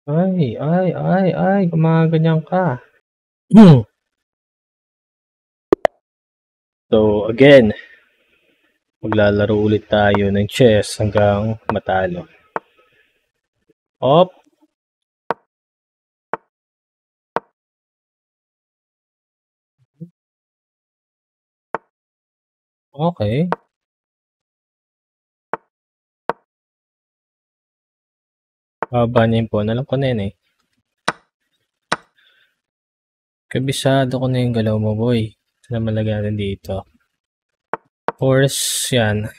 Ay, gumaganyan ka. So, again, maglalaro ulit tayo ng chess hanggang matalo. Op. Okay. Baba niya yung pawn. Alam ko na yun eh. Kabisado ko na yung galaw mo, boy. Ito naman lagyan natin dito. Horse, yan.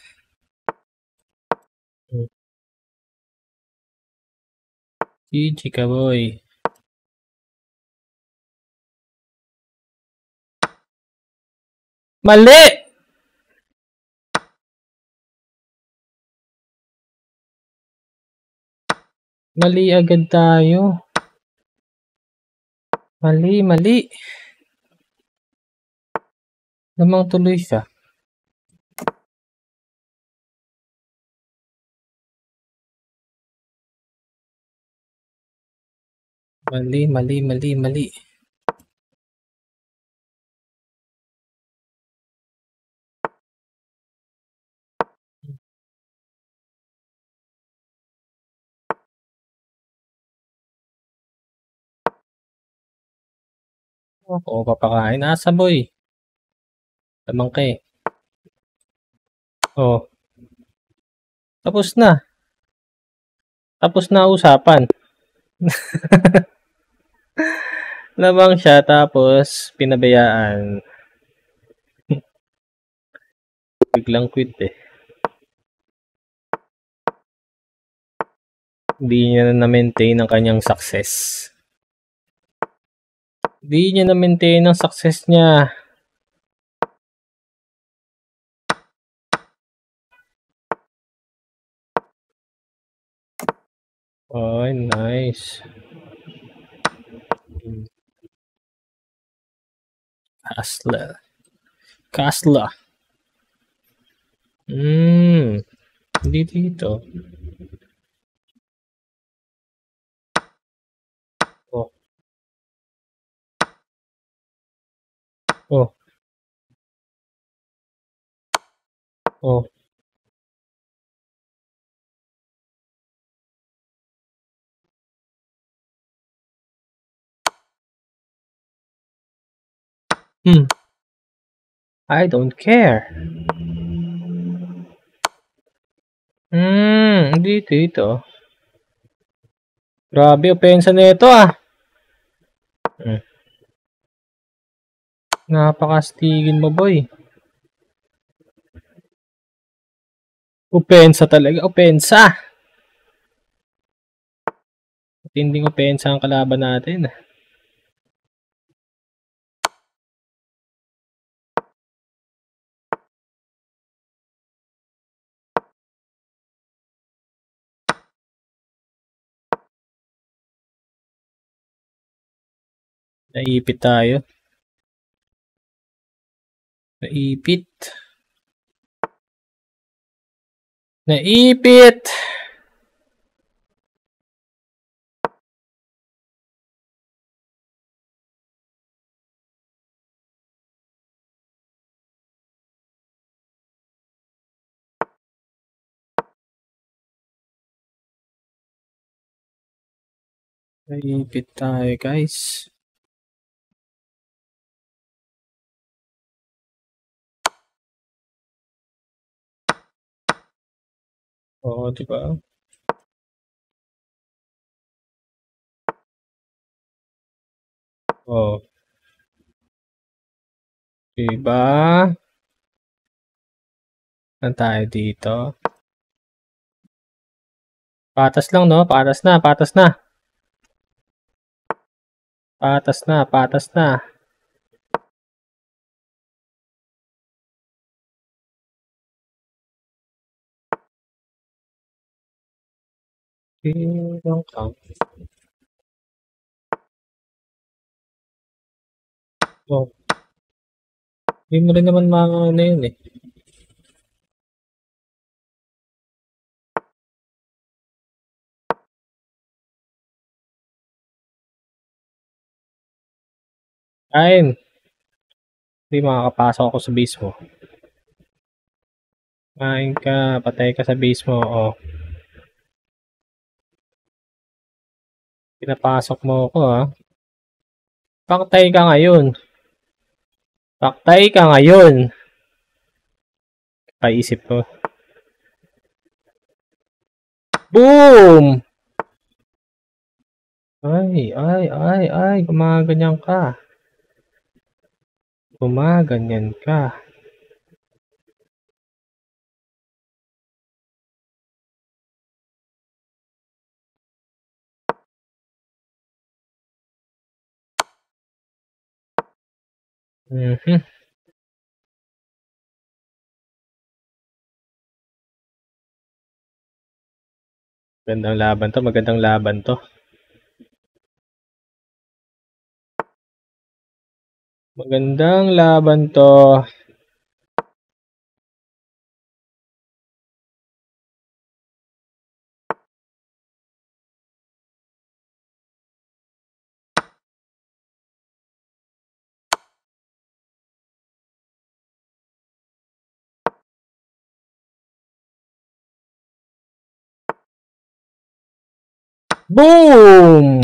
GG ka, boy. Mali! Mali agad tayo. Mali. Namang tuloy siya. Mali. Oo, papakain. Asa, boy? Lamang ka eh. Oh. Tapos na. Tapos na usapan. Lamang siya tapos pinabayaan. Biglang quit eh. Hindi niya na-maintain ang kanyang success. Hindi niya na-maintain ang success niya. Oh, nice. Castle. Hindi dito. Oh. Oh. Oh. I don't care. Dito. Grabe, opensa na ito ah. Napakastigin mo, boy. Opensa talaga, opensa. Matinding opensa ang kalaban natin. Naipit tayo. Naipit. Naipit tayo, guys. Oo, diba? Oh. Diba? Saan tayo dito? Patas lang, no? Patas na. Patas na. Ilang count. Oh. Hindi mo rin naman mga ano yun eh. Kain. Hindi makakapasok ako sa base mo. Kain ka, patay ka sa base mo. Oh. Pinapasok mo ako ha. Paktay ka ngayon. Paktay ka ngayon. Paisip ko. Boom! Ay. Gumaganyan ka. Gumaganyan ka. Mhm. Magandang laban to. Magandang laban to. Magandang laban to. Boom!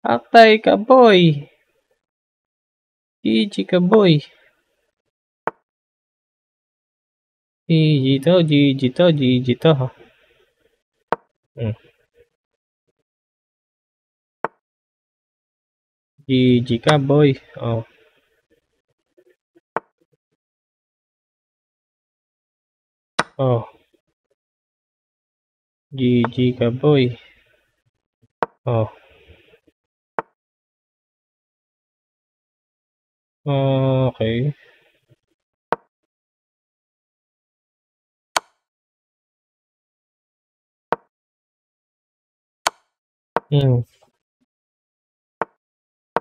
Paktay ka, boy. GG ka, boy. GG to, GG to, GG to. GG ka, boy. Oh. Oh. GG ka, boy. Oh. Okay.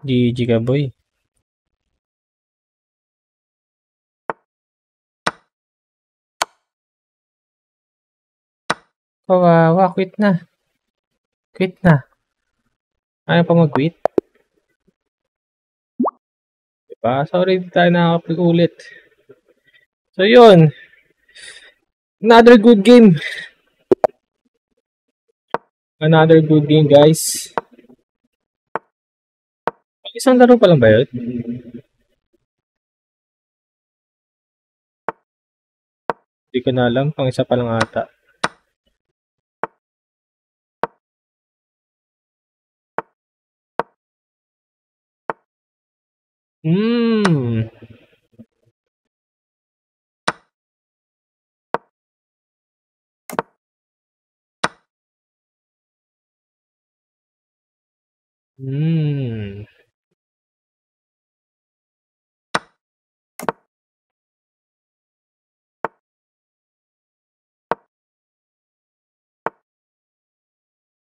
GG ka, boy. Kawawa, quit na. Quit na. Ayaw pa mag-quit. Diba? Sorry, di tayo nakakapag-ulit. So, yun. Another good game. Another good game, guys. Isang laro pa lang ba yun? Hindi ko na alam. Pang isa pa lang ata. Hmm. Hmm.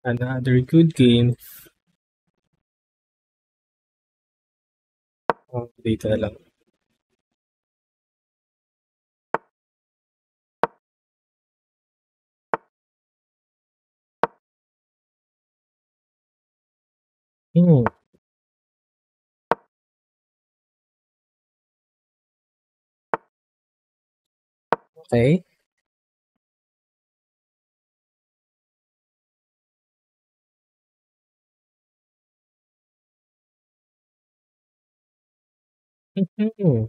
Another good game. Oh, dito na lang. Hmm. Okay. Hmm.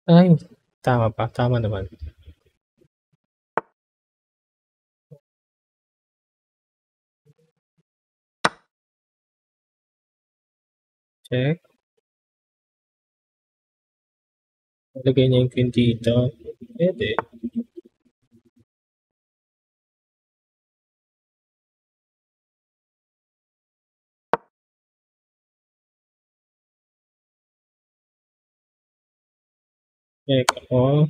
Ay, tama pa. Tama naman. Check. Nalagay niya yung queen dito. Pwede. Check ako.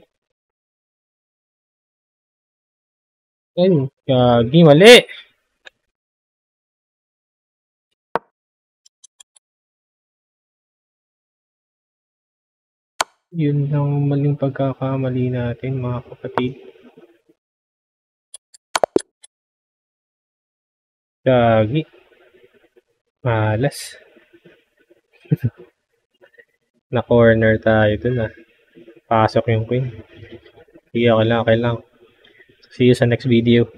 Ay, gagi, mali! . . . . . . . . . . . . . . . . . . . . . . . . . . . . . . . . . . . . . . . . . . . . . . . . . . . . . . . . . . . . Yun ang maling pagkakamali natin, mga kapatid. Gagi. Malas. Na-corner tayo dun ah. Pasok yung queen. Sige, okay lang. See you sa next video.